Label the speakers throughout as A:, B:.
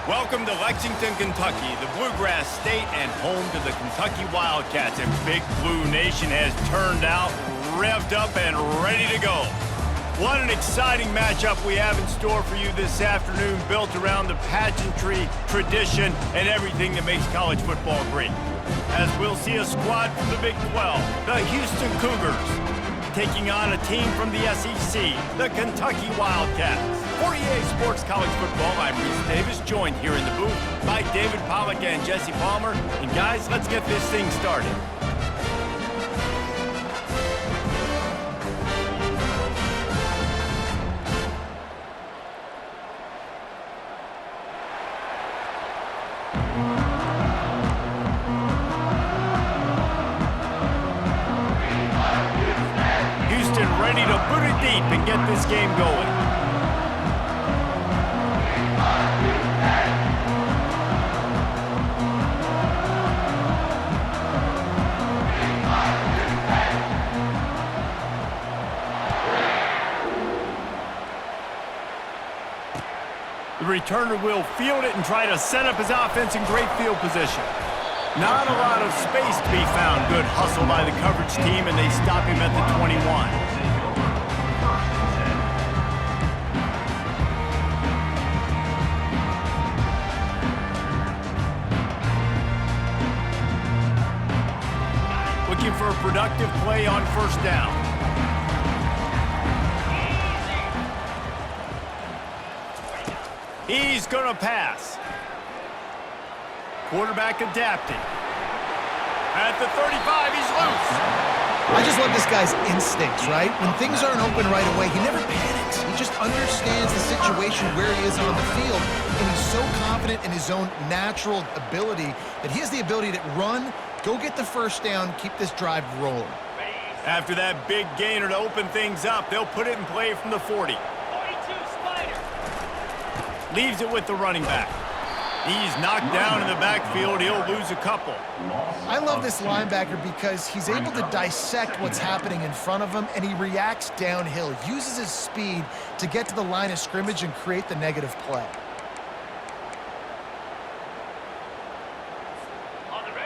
A: Welcome to Lexington, Kentucky, the Bluegrass State and home to the Kentucky Wildcats. And Big Blue Nation has turned out, revved up, and ready to go. What an exciting matchup we have in store for you this afternoon, built around the pageantry, tradition, and everything that makes college football great. As we'll see a squad from the Big 12, the Houston Cougars, taking on a team from the SEC, the Kentucky Wildcats. For EA Sports College Football, I'm Reese Davis, joined here in the booth by David Pollack and Jesse Palmer. And guys, let's get this thing started. Houston ready to boot it deep and get this game going. The returner will field it and try to set up his offense in great field position. Not a lot of space to be found. Good hustle by the coverage team, and they stop him at the 21. Looking for a productive play on first down. He's going to pass. Quarterback adapting. At the 35, he's loose.
B: I just love this guy's instincts, right? When things aren't open right away, he never panics. He just understands the situation where he is on the field, and he's so confident in his own natural ability that he has the ability to run, go get the first down, keep this drive rolling.
A: After that big gainer to open things up, they'll put it in play from the 40. Leaves it with the running back. He's knocked down in the backfield. He'll lose a couple.
B: I love this linebacker because he's able to dissect what's happening in front of him, and he reacts downhill, uses his speed to get to the line of scrimmage and create the negative play.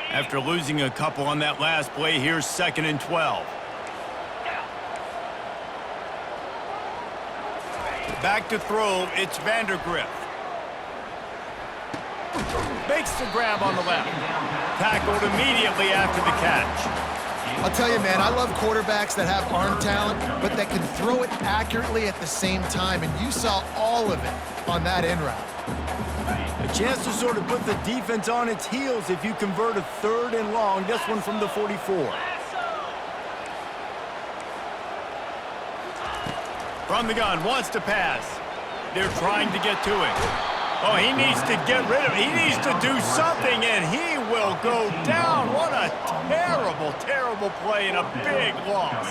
A: After losing a couple on that last play, here's 2nd and 12. Back to throw, it's Vandergriff. Makes the grab on the left. Tackled immediately after the catch.
B: I'll tell you, man, I love quarterbacks that have arm talent, but that can throw it accurately at the same time, and you saw all of it on that in route.
A: A chance to sort of put the defense on its heels if you convert a 3rd and long, this one from the 44. From the gun, wants to pass. They're trying to get to him. Oh, he needs to get rid of it. He needs to do something, and he will go down. What a terrible, terrible play and a big loss.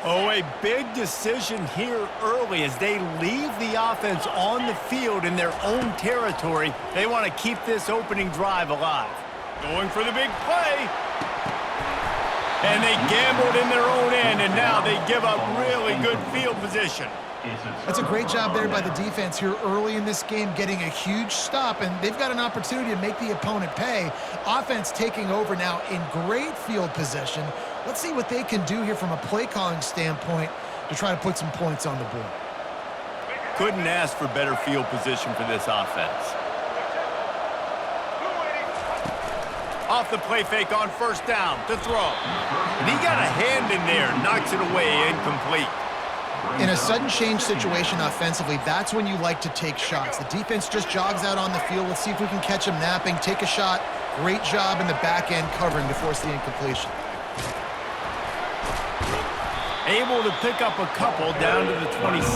A: Oh, a big decision here early as they leave the offense on the field in their own territory. They want to keep this opening drive alive. Going for the big play. And they gambled in their own end, and now they give up really good field position.
B: That's a great job there by the defense here early in this game, getting a huge stop, and they've got an opportunity to make the opponent pay. Offense taking over now in great field position. Let's see what they can do here from a play calling standpoint to try to put some points on the board.
A: Couldn't ask for better field position for this offense. Off the play fake on first down to throw. And he got a hand in there, knocks it away, incomplete.
B: In a sudden change situation offensively, that's when you like to take shots. The defense just jogs out on the field. Let's see if we can catch him napping, take a shot. Great job in the back end covering to force the incompletion.
A: Able to pick up a couple down to the 27.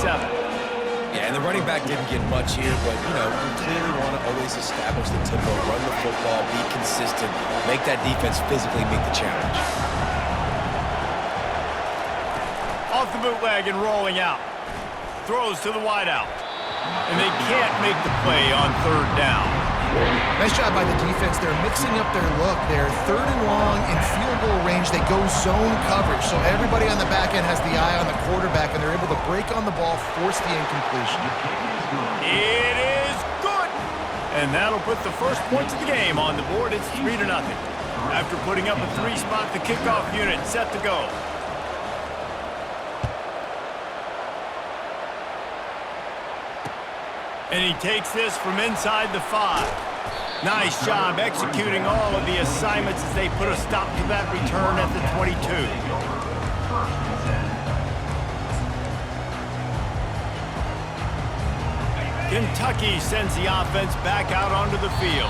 C: Yeah, and the running back didn't get much here, but, you know, we clearly want to always establish the tempo, run the football, be consistent, make that defense physically meet the challenge.
A: Off the bootleg and rolling out. Throws to the wideout. And they can't make the play on 3rd down.
B: Nice job by the defense. They're mixing up their look. They're 3rd and long in field goal range. They go zone coverage. So everybody on the back end has the eye on the quarterback, and they're able to break on the ball, force the incompletion.
A: It is And that'll put the first points of the game on the board. It's 3-0. After putting up a 3-spot, the kickoff unit set to go. And he takes this from inside the 5. Nice job executing all of the assignments as they put a stop to that return at the 22. Kentucky sends the offense back out onto the field.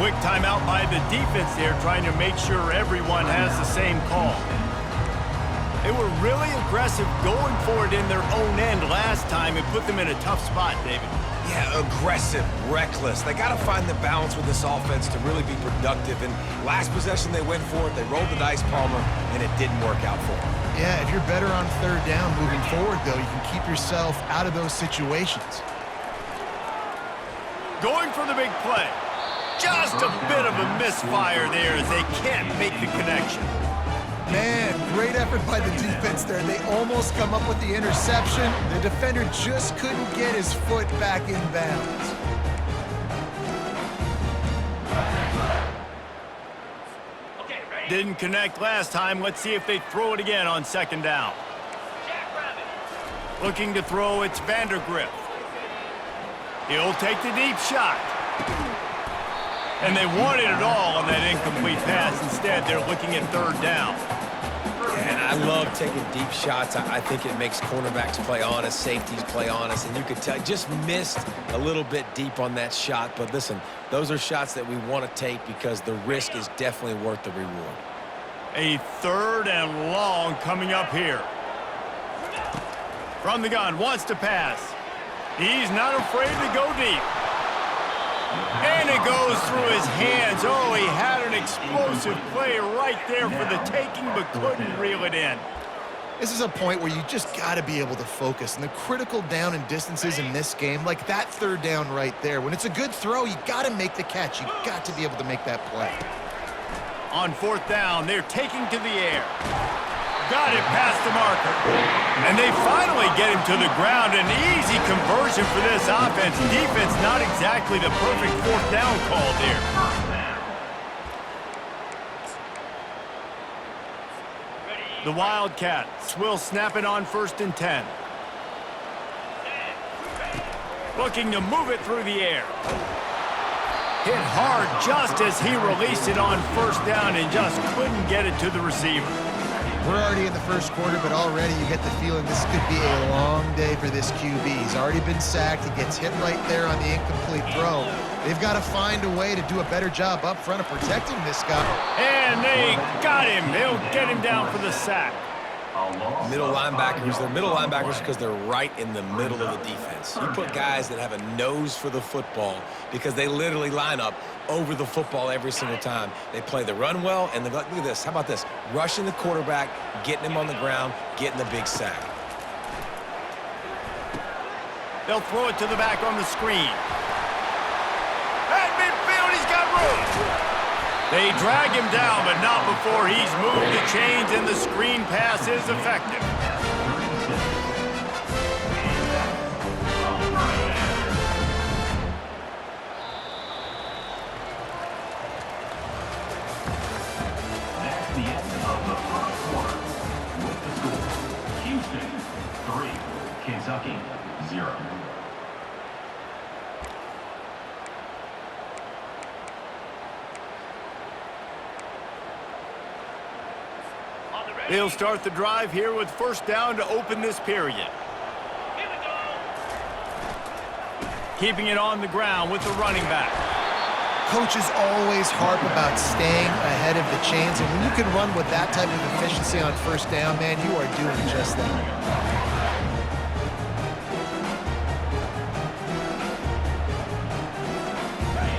A: Quick timeout by the defense there, trying to make sure everyone has the same call. They were really aggressive going for it in their own end last time and put them in a tough spot, David.
C: Yeah, aggressive, reckless. They got to find the balance with this offense to really be productive. And last possession, they went for it. They rolled the dice, Palmer, and it didn't work out for them.
B: Yeah, if you're better on third down moving forward, though, you can keep yourself out of those situations.
A: Going for the big play. Just a bit of a misfire there as they can't make the connection.
B: Man, great effort by the defense there. They almost come up with the interception. The defender just couldn't get his foot back in bounds.
A: Didn't connect last time. Let's see if they throw it again on second down. Looking to throw, it's Vandergriff. He'll take the deep shot. And they wanted it all on that incomplete pass. Instead, they're looking at third down.
C: And I love taking deep shots. I think it makes cornerbacks play honest, safeties play honest, and you could tell just missed a little bit deep on that shot. But listen, those are shots that we want to take because the risk is definitely worth the reward.
A: A 3rd and long coming up here. From the gun, wants to pass. He's not afraid to go deep. And it goes through his hands. Oh, he had an explosive play right there for the taking, but couldn't reel it in.
B: This is a point where you just got to be able to focus. And the critical down and distances in this game, like that third down right there, when it's a good throw, you got to make the catch. You got to be able to make that play.
A: On 4th down, they're taking to the air. Got it past the marker. And they finally get him to the ground. An easy conversion for this offense. Defense not exactly the perfect 4th down call there. The Wildcats will snap it on 1st and 10. Looking to move it through the air. Hit hard just as he released it on 1st down and just couldn't get it to the receiver.
B: We're already in the first quarter, but already you get the feeling this could be a long day for this QB. He's already been sacked. He gets hit right there on the incomplete throw. They've got to find a way to do a better job up front of protecting this guy.
A: And they got him. They'll get him down for the sack.
C: Middle linebackers, they're middle linebackers because they're right in the middle of the defense. You put guys that have a nose for the football because they literally line up over the football every single time. They play the run well, and look at this. How about this? Rushing the quarterback, getting him on the ground, getting the big sack.
A: They'll throw it to the back on the screen. At midfield, he's got room. They drag him down, but not before he's moved the chains, and the screen pass is effective.
D: That's the end of the first quarter. With the score, Houston 3, Kentucky 0.
A: They'll start the drive here with 1st down to open this period. Keeping it on the ground with the running back.
B: Coaches always harp about staying ahead of the chains, and when you can run with that type of efficiency on 1st down, man, you are doing just that.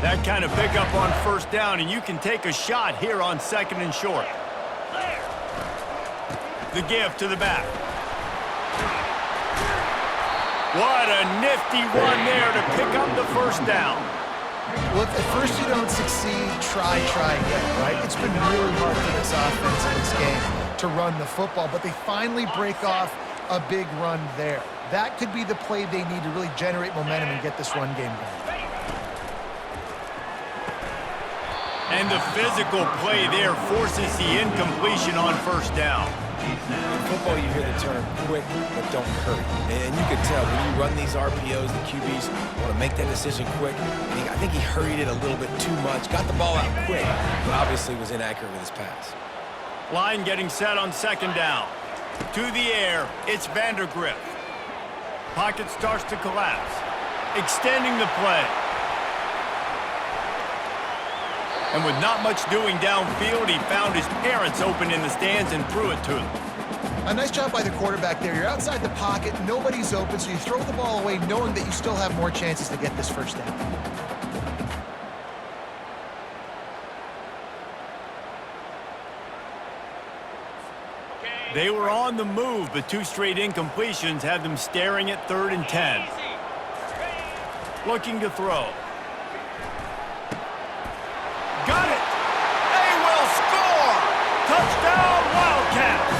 A: That kind of pickup on 1st down, and you can take a shot here on 2nd and short. The give to the back. What a nifty run there to pick up the 1st down.
B: Well, if at first you don't succeed, try again, right? It's been really hard for this offense in this game to run the football, but they finally break off a big run there. That could be the play they need to really generate momentum and get this run game going.
A: And the physical play there forces the incompletion on first down.
C: In football, you hear the term quick, but don't hurry. And you can tell when you run these RPOs, the QBs want to make that decision quick. And I think he hurried it a little bit too much, got the ball out quick, but obviously was inaccurate with his pass.
A: Line getting set on second down. To the air, it's Vandergriff. Pocket starts to collapse. Extending the play. And with not much doing downfield, he found his parents open in the stands and threw it to them.
B: A nice job by the quarterback there. You're outside the pocket, nobody's open, so you throw the ball away knowing that you still have more chances to get this first down.
A: They were on the move, but two straight incompletions had them staring at 3rd and 10. Looking to throw. Got it! They will score! Touchdown, Wildcats!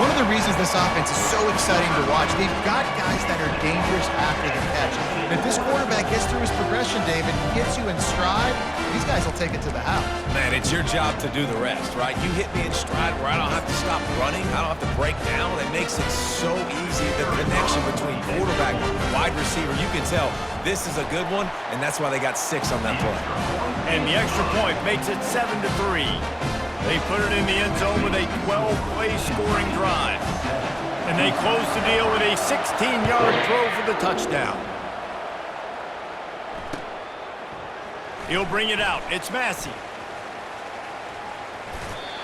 B: One of the reasons this offense is so exciting to watch, they've got guys that are dangerous after the catch. And if this quarterback gets through his progression, David, gets you in stride, these guys will take it to the house.
C: Man, it's your job to do the rest, right? You hit me in stride where I don't have to stop running. I don't have to break down. It makes it so easy, the connection between quarterback and wide receiver. You can tell this is a good one, and that's why they got 6 on that play.
A: And the extra point makes it 7-3. They put it in the end zone with a 12-play scoring drive. And they close the deal with a 16-yard throw for the touchdown. He'll bring it out. It's Massey.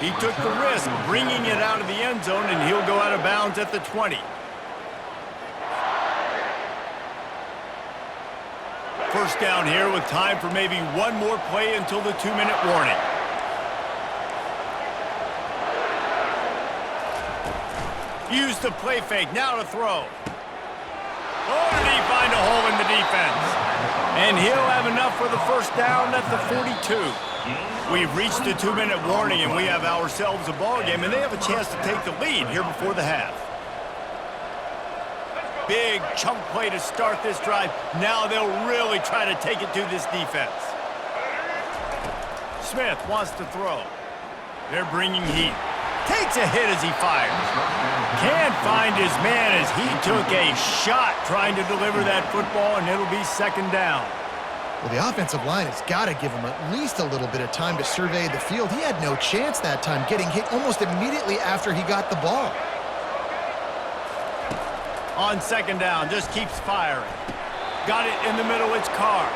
A: He took the risk bringing it out of the end zone, and he'll go out of bounds at the 20. First down here with time for maybe one more play until the 2-minute warning. Use the play fake, now to throw. Oh, did he find a hole in the defense? And he'll have enough for the first down at the 42. We've reached the 2-minute warning, and we have ourselves a ball game, and they have a chance to take the lead here before the half. Big chunk play to start this drive. Now they'll really try to take it to this defense. Smith wants to throw. They're bringing heat. Takes a hit as he fires. Can't find his man as he took a shot trying to deliver that football, and it'll be second down.
B: Well, the offensive line has got to give him at least a little bit of time to survey the field. He had no chance that time, getting hit almost immediately after he got the ball.
A: On second down, just keeps firing. Got it in the middle, it's Carr.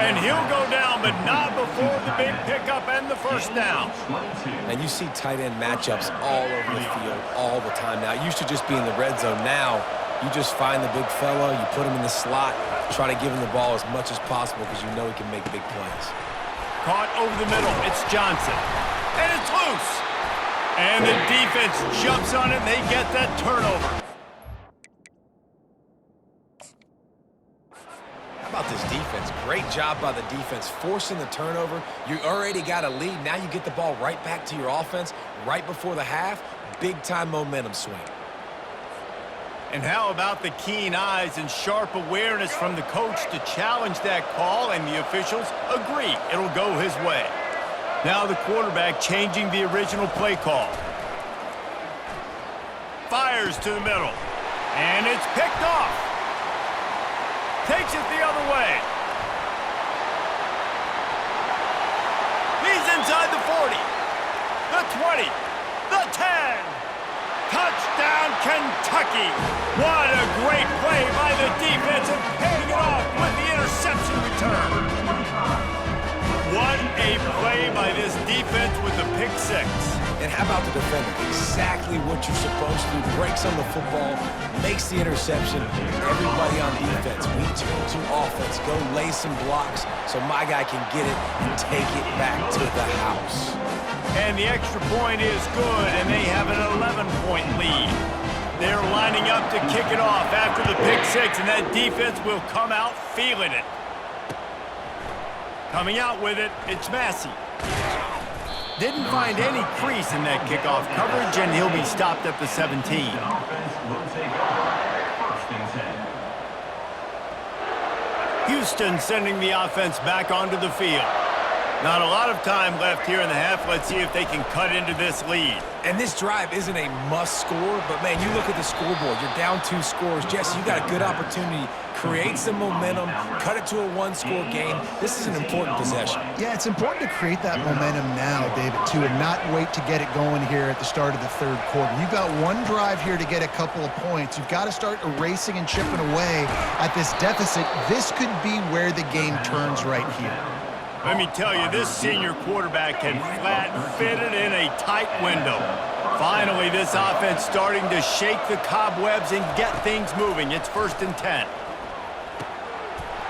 A: And he'll go down, but not before the big pickup and the first down.
C: And you see tight end matchups all over the field all the time now. It used to just be in the red zone. Now you just find the big fella, you put him in the slot, try to give him the ball as much as possible because you know he can make big plays.
A: Caught over the middle, it's Johnson. And it's loose. And the defense jumps on it, and they get that turnover.
C: How about this defense? Great job by the defense, forcing the turnover. You already got a lead. Now you get the ball right back to your offense right before the half. Big-time momentum swing.
A: And how about the keen eyes and sharp awareness from the coach to challenge that call, and the officials agree it'll go his way. Now the quarterback changing the original play call. Fires to the middle. And it's picked off. Takes it the other way. He's inside the 40, the 20, the 10. Touchdown, Kentucky. What a great play by the defense, and paying it off with the interception return. What a play by this defense with the pick six.
C: And how about the defender? Exactly what you're supposed to do. Breaks on the football, makes the interception. Everybody on defense, we turn to offense. Go lay some blocks so my guy can get it and take it back to the house.
A: And the extra point is good, and they have an 11-point lead. They're lining up to kick it off after the pick six, and that defense will come out feeling it. Coming out with it, it's Massey. Didn't find any crease in that kickoff coverage, and he'll be stopped at the 17. Houston sending the offense back onto the field. Not a lot of time left here in the half. Let's see if they can cut into this lead.
C: And this drive isn't a must score, but man, you look at the scoreboard. You're down 2 scores. Jesse, you got a good opportunity. Create some momentum. Cut it to a 1-score game. This is an important possession.
B: Yeah, it's important to create that momentum now, David, too, and not wait to get it going here at the start of the third quarter. You've got one drive here to get a couple of points. You've got to start erasing and chipping away at this deficit. This could be where the game turns right here.
A: Let me tell you, this senior quarterback can flat fit it in a tight window. Finally, this offense starting to shake the cobwebs and get things moving. It's 1st and 10.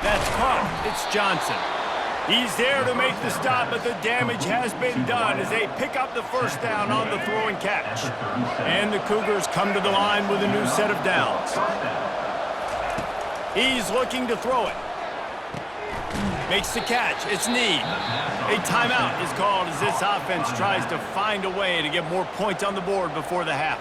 A: That's caught. It's Johnson. He's there to make the stop, but the damage has been done as they pick up the first down on the throw and catch. And the Cougars come to the line with a new set of downs. He's looking to throw it. Makes the catch. It's Need. A timeout is called as this offense tries to find a way to get more points on the board before the half.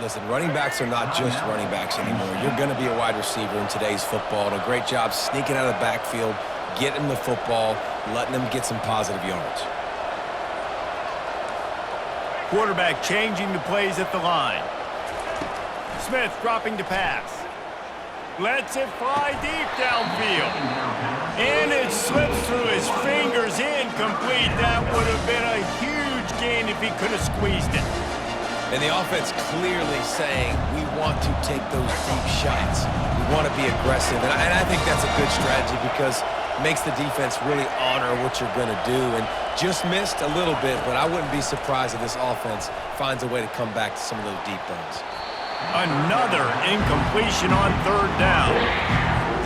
C: Listen, running backs are not just running backs anymore. You're going to be a wide receiver in today's football. And a great job sneaking out of the backfield, getting the football, letting them get some positive yards.
A: Quarterback changing the plays at the line. Smith dropping to pass. Lets it fly deep downfield. And it slips through his fingers, incomplete. That would have been a huge gain if he could have squeezed it.
C: And the offense clearly saying, we want to take those deep shots. We want to be aggressive. And I think that's a good strategy because it makes the defense really honor what you're going to do. And just missed a little bit, but I wouldn't be surprised if this offense finds a way to come back to some of those deep runs.
A: Another incompletion on 3rd down.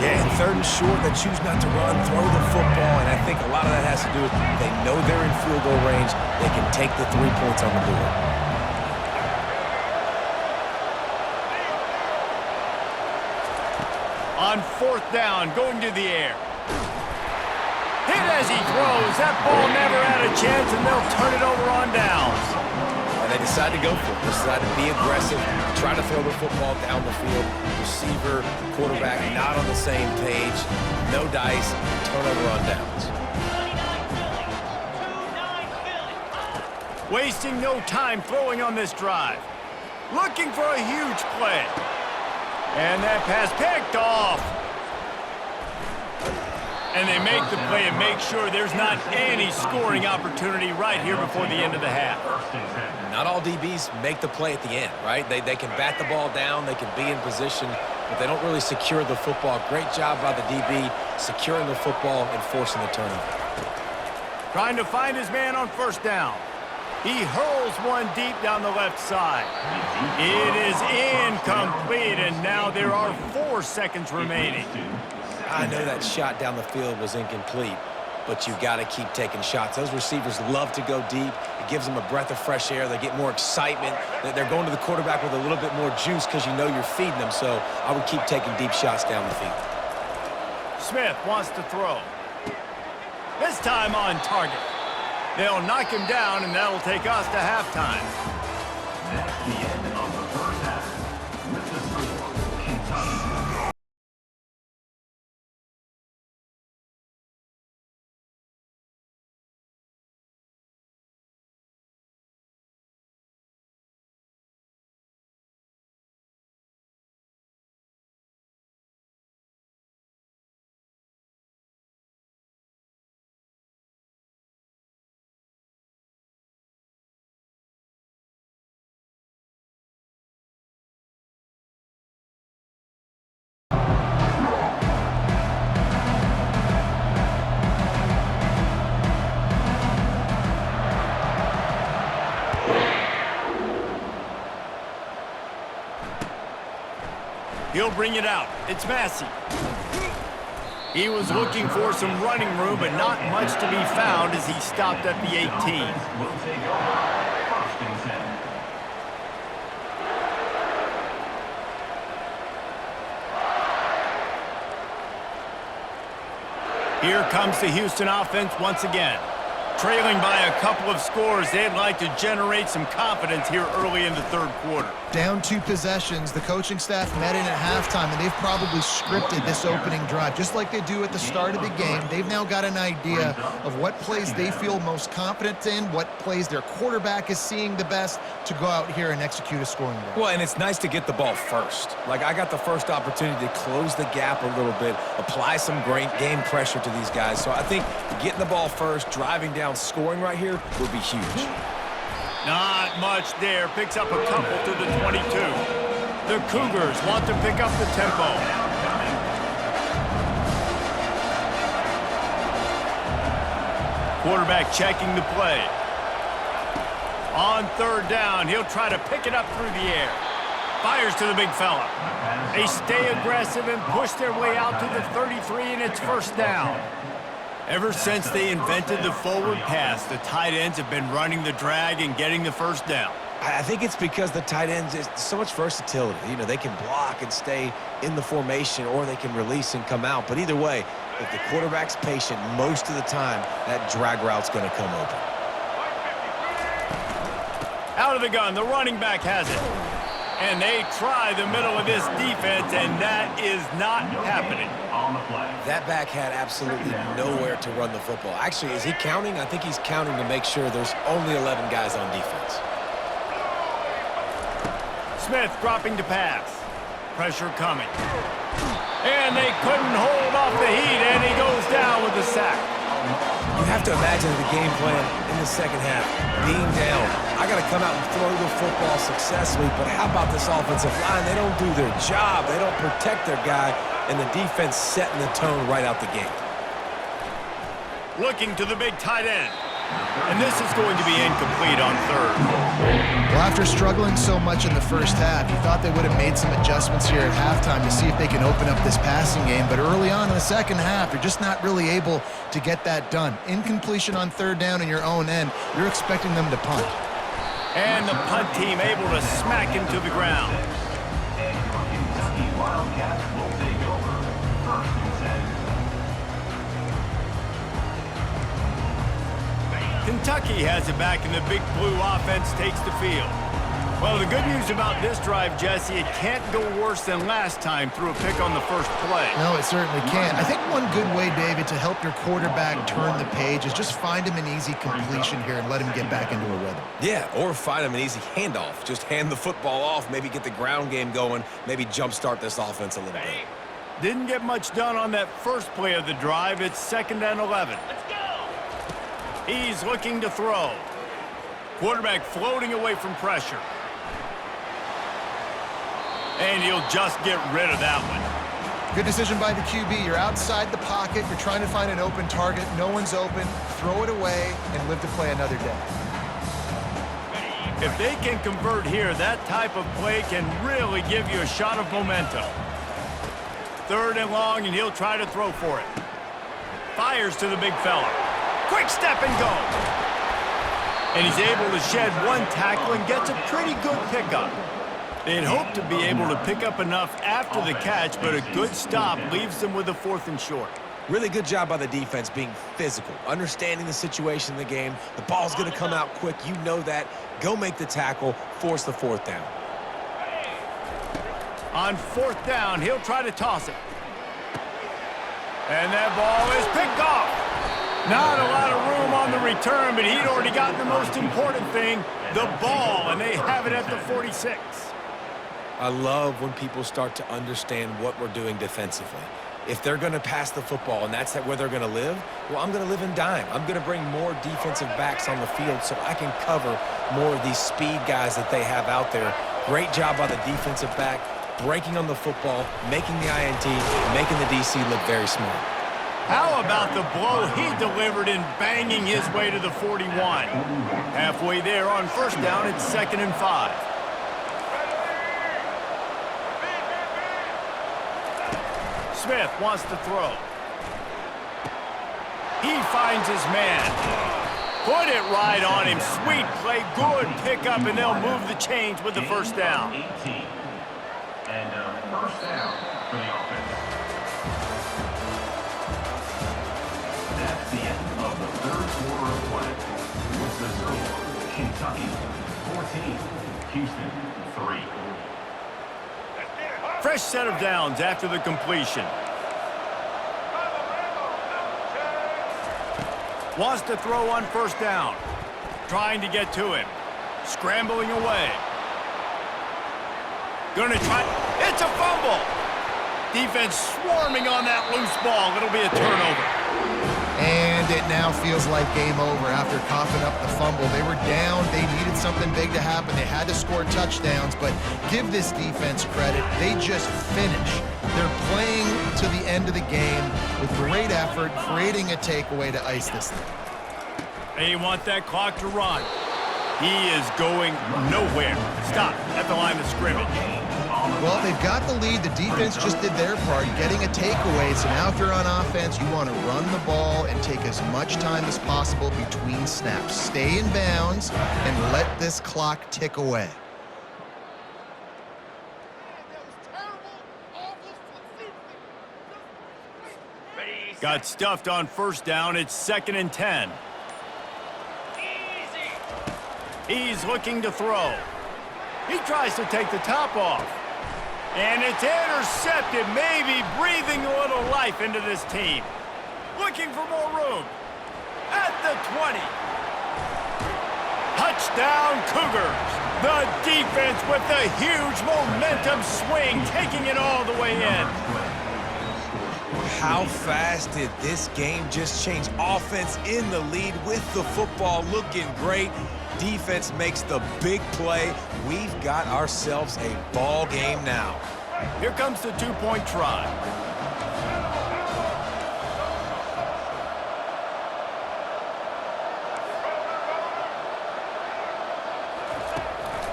C: Yeah, and 3rd and short, they choose not to run, throw the football, and I think a lot of that has to do with they know they're in field goal range. They can take the 3 points on the board.
A: On 4th down, going to the air. Hit as he throws. That ball never had a chance, and they'll turn it over on downs.
C: And they decide to go for it. They decide to be aggressive, try to throw the football down the field. Receiver, quarterback, not on the same page. No dice, turnover on downs.
A: Wasting no time throwing on this drive. Looking for a huge play. And that pass picked off. And they make the play and make sure there's not any scoring opportunity right here before the end of the half.
C: Not all DBs make the play at the end, right? They can bat the ball down, they can be in position, but they don't really secure the football. Great job by the DB securing the football and forcing the turnover.
A: Trying to find his man on 1st down. He hurls one deep down the left side. It is incomplete, and now there are 4 seconds remaining.
C: I know that shot down the field was incomplete, but you've got to keep taking shots. Those receivers love to go deep. It gives them a breath of fresh air. They get more excitement. They're going to the quarterback with a little bit more juice because you know you're feeding them, so I would keep taking deep shots down the field.
A: Smith wants to throw. This time on target. They'll knock him down, and that'll take us to halftime.
D: That's the end of the first half. With the score, Kentucky.
A: He'll bring it out. It's Massey. He was looking for some running room, but not much to be found as he stopped at the 18.
D: Will take over 1st and 10.
A: Here comes the Houston offense once again. trailing by a couple of scores, they'd like to generate some confidence here early in the third quarter.
B: Down 2 possessions, the coaching staff met in at halftime, and they've probably scripted this opening drive. Just like they do at the start of the game, they've now got an idea of what plays they feel most confident in, what plays their quarterback is seeing the best to go out here and execute a scoring drive.
C: Well, and it's nice to get the ball first. Like, I got the first opportunity to close the gap a little bit, apply some great game pressure to these guys. So I think getting the ball first, driving down, scoring right here would be huge.
A: Not much there. Picks up a couple to the 22. The Cougars want to pick up the tempo. Quarterback checking the play. On third down, he'll try to pick it up through the air. Fires to the big fella. They stay aggressive and push their way out to the 33, and it's first down. Ever since they invented the forward pass, the tight ends have been running the drag and getting the first down.
C: I think it's because the tight ends is so much versatility. You know, they can block and stay in the formation, or they can release and come out. But either way, if the quarterback's patient most of the time, that drag route's going to come open.
A: Out of the gun, the running back has it. And they try the middle of this defense, and that is not happening.
C: That back had absolutely nowhere to run the football. Actually, is he counting? I think he's counting to make sure there's only 11 guys on defense.
A: Smith dropping to pass. Pressure coming. And they couldn't hold off the heat, and he goes down with the sack.
C: You have to imagine the game plan in the second half. Being down, I got to come out and throw the football successfully, but how about this offensive line? They don't do their job. They don't protect their guy, and the defense setting the tone right out the gate.
A: Looking to the big tight end. And this is going to be incomplete on third.
B: Well, after struggling so much in the first half, you thought they would have made some adjustments here at halftime to see if they can open up this passing game. But early on in the second half, they're just not really able to get that done. Incompletion on third down in your own end, you're expecting them to punt.
A: And the punt team able to smack him to the ground.
D: And your Kentucky Wildcats will take over. First and 10.
A: Kentucky has it back, and the Big Blue offense takes the field. Well, the good news about this drive, Jesse, it can't go worse than last time through a pick on the first play.
B: No, it certainly can't. I think one good way, David, to help your quarterback turn the page is just find him an easy completion here and let him get back into a rhythm.
C: Yeah, or find him an easy handoff. Just hand the football off, maybe get the ground game going, maybe jumpstart this offense a little bit.
A: Didn't get much done on that first play of the drive. It's 2nd and 11. Let's go! He's looking to throw. Quarterback floating away from pressure. And he'll just get rid of that one.
B: Good decision by the QB. You're outside the pocket. You're trying to find an open target. No one's open. Throw it away and live to play another day.
A: If they can convert here, that type of play can really give you a shot of momentum. 3rd and long, and he'll try to throw for it. Fires to the big fella. Quick step and go. And he's able to shed one tackle and gets a pretty good pickup. They'd hoped to be able to pick up enough after the catch, but a good stop leaves them with a 4th and short.
C: Really good job by the defense being physical, understanding the situation in the game. The ball's going to come out quick. You know that. Go make the tackle, force the 4th down.
A: On 4th down, he'll try to toss it. And that ball is picked off. Not a lot of room on the return, but he'd already gotten the most important thing, the ball, and they have it at the 46.
C: I love when people start to understand what we're doing defensively. If they're going to pass the football and that's where they're going to live, well, I'm going to live in dime. I'm going to bring more defensive backs on the field so I can cover more of these speed guys that they have out there. Great job by the defensive back, breaking on the football, making the INT, making the DC look very smart.
A: How about the blow he delivered in banging his way to the 41? Halfway there on 1st down, it's 2nd and 5. Smith wants to throw. He finds his man. Put it right on him. Sweet play, good pickup, and they'll move the chains with the 1st down.
D: 18. And first down for the offense. That's the end of the 3rd quarter of play. Kentucky 14, Houston 3.
A: Fresh set of downs after the completion. Wants to throw on first down. Trying to get to him. Scrambling away. Gonna try. It's a fumble. Defense swarming on that loose ball. It'll be a turnover.
B: And it now feels like game over after coughing up the fumble. They were down. They needed something big to happen. They had to score touchdowns, but give this defense credit. They just finish. They're playing to the end of the game with great effort, creating a takeaway to ice this thing.
A: They want that clock to run. He is going nowhere. Stop at the line of scrimmage.
B: Well, they've got the lead. The defense just did their part, getting a takeaway. So now if you're on offense, you want to run the ball and take as much time as possible between snaps. Stay in bounds and let this clock tick away.
A: Got stuffed on first down. It's 2nd and 10. He's looking to throw. He tries to take the top off. And it's intercepted, maybe breathing a little life into this team. Looking for more room. At the 20. Touchdown, Cougars. The defense with the huge momentum swing, taking it all the way in.
C: How fast did this game just change? Offense in the lead with the football, looking great. Defense makes the big play. We've got ourselves a ball game now.
A: Here comes the two-point try.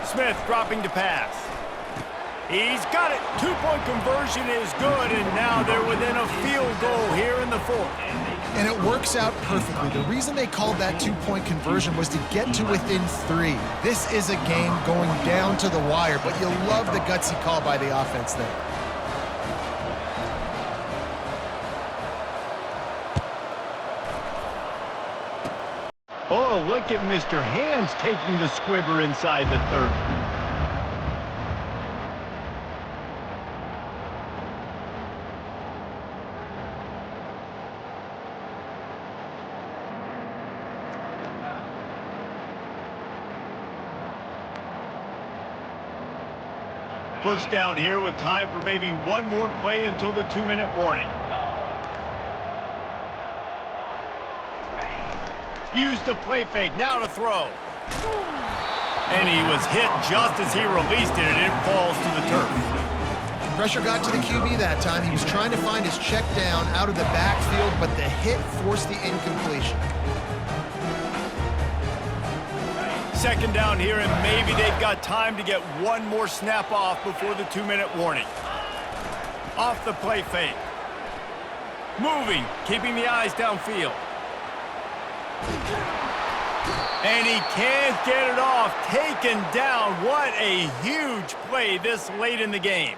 A: Smith dropping to pass. He's got it. Two-point conversion is good, and now they're within a field goal here in the fourth.
B: And it works out perfectly. The reason they called that two-point conversion was to get to within 3. This is a game going down to the wire, but you'll love the gutsy call by the offense there.
A: Oh, look at Mr. Hands taking the squibber inside the 30. Push down here with time for maybe one more play until the 2-minute warning. Use the play fake, now to throw. And he was hit just as he released it, and it falls to the turf.
B: Pressure got to the QB that time. He was trying to find his check down out of the backfield, but the hit forced the incompletion.
A: 2nd down here, and maybe they've got time to get one more snap off before the 2-minute warning. Off the play fake. Moving, keeping the eyes downfield. And he can't get it off. Taken down. What a huge play this late in the game.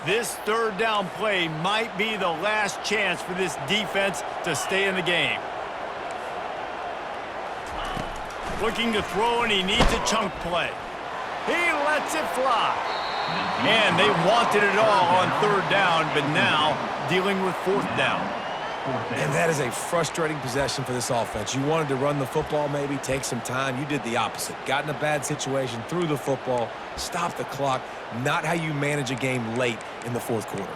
A: This 3rd down play might be the last chance for this defense to stay in the game. Looking to throw, and he needs a chunk play. He lets it fly. And they wanted it all on 3rd down, but now dealing with 4th down.
C: And that is a frustrating possession for this offense. You wanted to run the football, maybe take some time. You did the opposite. Got in a bad situation, threw the football, stopped the clock. Not how you manage a game late in the 4th quarter.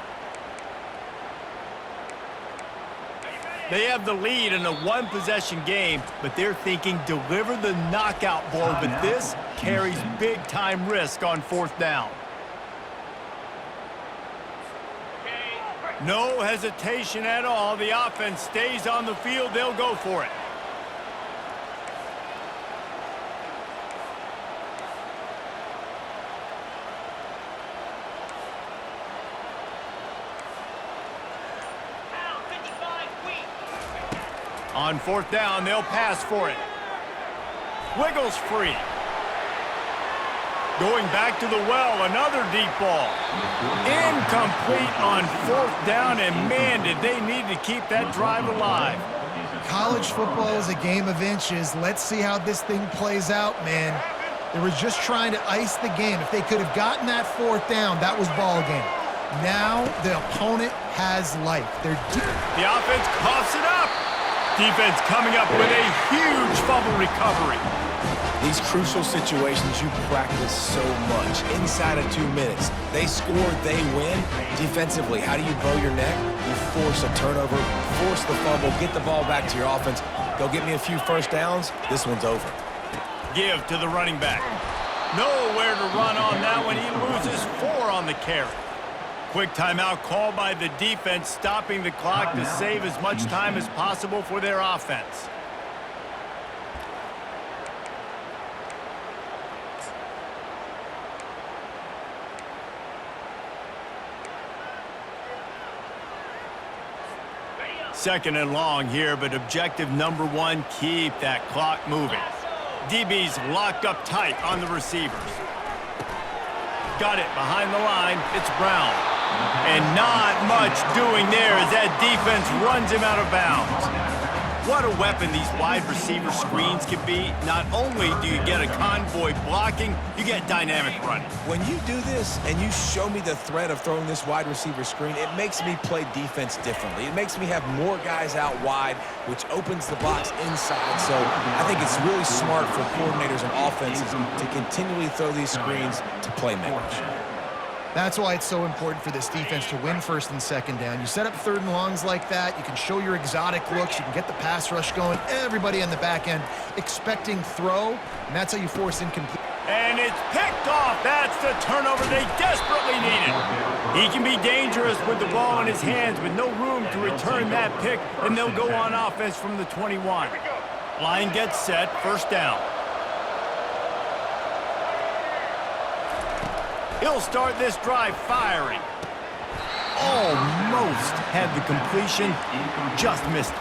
A: They have the lead in a one-possession game, but they're thinking deliver the knockout blow, but this carries big-time risk on 4th down. No hesitation at all. The offense stays on the field. They'll go for it. On 4th down, they'll pass for it. Wiggles free. Going back to the well, another deep ball. Incomplete on 4th down, and man, did they need to keep that drive alive.
B: College football is a game of inches. Let's see how this thing plays out, man. They were just trying to ice the game. If they could have gotten that fourth down, that was ball game. Now the opponent has life.
A: The offense coughs it up. Defense coming up with a huge fumble recovery.
C: These crucial situations you practice so much. Inside of 2 minutes, they score, they win. Defensively, how do you bow your neck? You force a turnover, force the fumble, get the ball back to your offense. Go get me a few first downs. This one's over.
A: Give to the running back. Nowhere to run on that one. He loses 4 on the carry. Quick timeout called by the defense, stopping the clock to save as much time as possible for their offense. Second and long here, but objective number 1, keep that clock moving. DB's locked up tight on the receivers. Got it behind the line. It's Brown. And not much doing there as that defense runs him out of bounds. What a weapon these wide receiver screens can be. Not only do you get a convoy blocking, you get dynamic running.
C: When you do this and you show me the threat of throwing this wide receiver screen, it makes me play defense differently. It makes me have more guys out wide, which opens the box inside. So I think it's really smart for coordinators and offenses to continually throw these screens to playmakers.
B: That's why it's so important for this defense to win first and second down. You set up third and longs like that, you can show your exotic looks, you can get the pass rush going, everybody on the back end expecting throw, and that's how you force incomplete.
A: And it's picked off. That's the turnover they desperately needed. He can be dangerous with the ball in his hands with no room to return that pick, and they'll go on offense from the 21. Line gets set, first down. He'll start this drive firing. Almost had the completion, just missed it.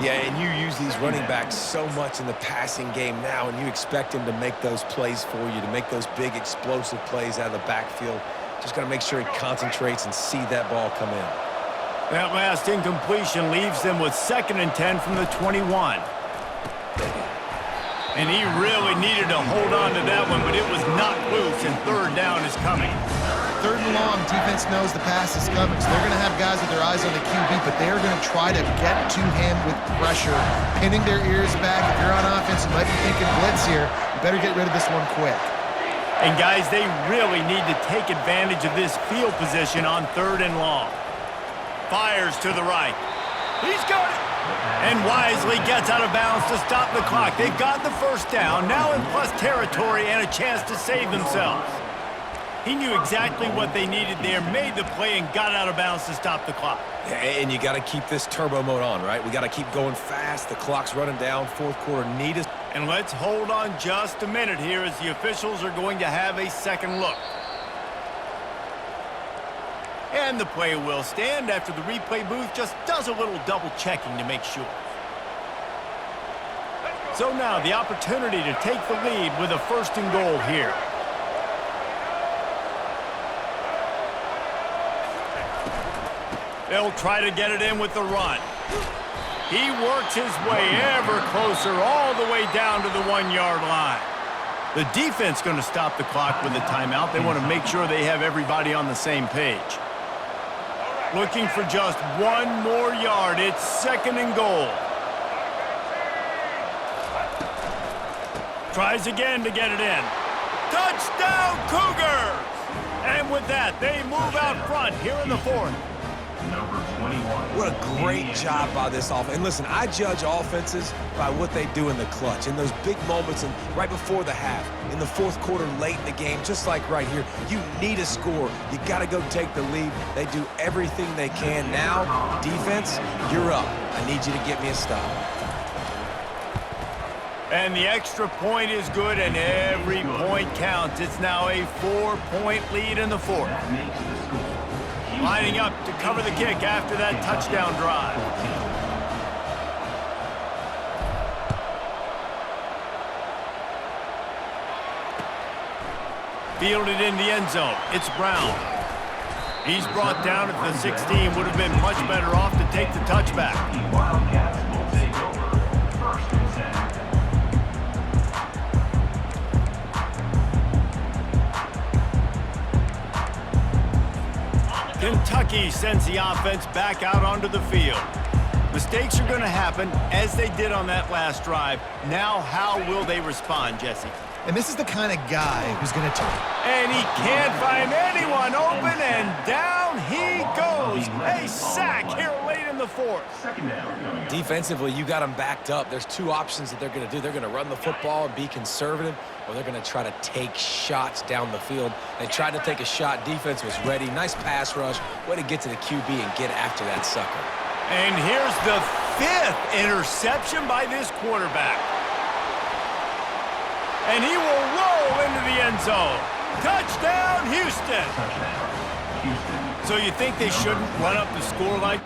C: Yeah, and you use these running backs so much in the passing game now, and you expect him to make those plays for you, to make those big explosive plays out of the backfield. Just got to make sure he concentrates and see that ball come in.
A: That last incompletion leaves them with 2nd and 10 from the 21. And he really needed to hold on to that one, but it was knocked loose, and third down is coming.
B: Third and long, defense knows the pass is coming, so they're going to have guys with their eyes on the QB, but they're going to try to get to him with pressure, pinning their ears back. If you're on offense, you might be thinking blitz here. You better get rid of this one quick.
A: And guys, they really need to take advantage of this field position on third and long. Fires to the right. He's got it. And wisely gets out of bounds to stop the clock. They've got the first down, now in plus territory and a chance to save themselves. He knew exactly what they needed there, made the play, and got out of bounds to stop the clock.
C: Yeah, and you got to keep this turbo mode on, right? We got to keep going fast. The clock's running down. Fourth quarter need us.
A: And let's hold on just a minute here as the officials are going to have a second look. And the play will stand after the replay booth just does a little double checking to make sure. So now the opportunity to take the lead with a 1st and goal here. They'll try to get it in with the run. He works his way ever closer all the way down to the 1-yard line. The defense going to stop the clock with a timeout. They want to make sure they have everybody on the same page. Looking for just 1 more yard. It's 2nd and goal. Tries again to get it in. Touchdown, Cougars! And with that, they move out front here in the 4th.
D: Number 21.
C: What a great job by this offense. And listen, I judge offenses by what they do in the clutch, in those big moments and right before the half, in the 4th quarter, late in the game, just like right here. You need a score. You got to go take the lead. They do everything they can. Now, defense, you're up. I need you to get me a stop.
A: And the extra point is good, and every point counts. It's now a 4-point lead in the 4th.
D: That makes the score.
A: Lining up to cover the kick after that touchdown drive. Fielded in the end zone. It's Brown. He's brought down at the 16. Would have been much better off to take the touchback.
D: The Wildcats will take
A: Kentucky sends the offense back out onto the field. Mistakes are going to happen, as they did on that last drive. Now, how will they respond, Jesse?
B: And this is the kind of guy who's going to...
A: And he can't find anyone open, and down he goes. A sack here late in the fourth.
C: Defensively, you got them backed up. There's two options that they're going to do. They're going to run the football and be conservative, or they're going to try to take shots down the field. They tried to take a shot. Defense was ready. Nice pass rush. Way to get to the QB and get after that sucker.
A: And here's the 5th interception by this quarterback. And he will roll into the end zone. Touchdown, Houston. So you think they shouldn't run up the scoreline?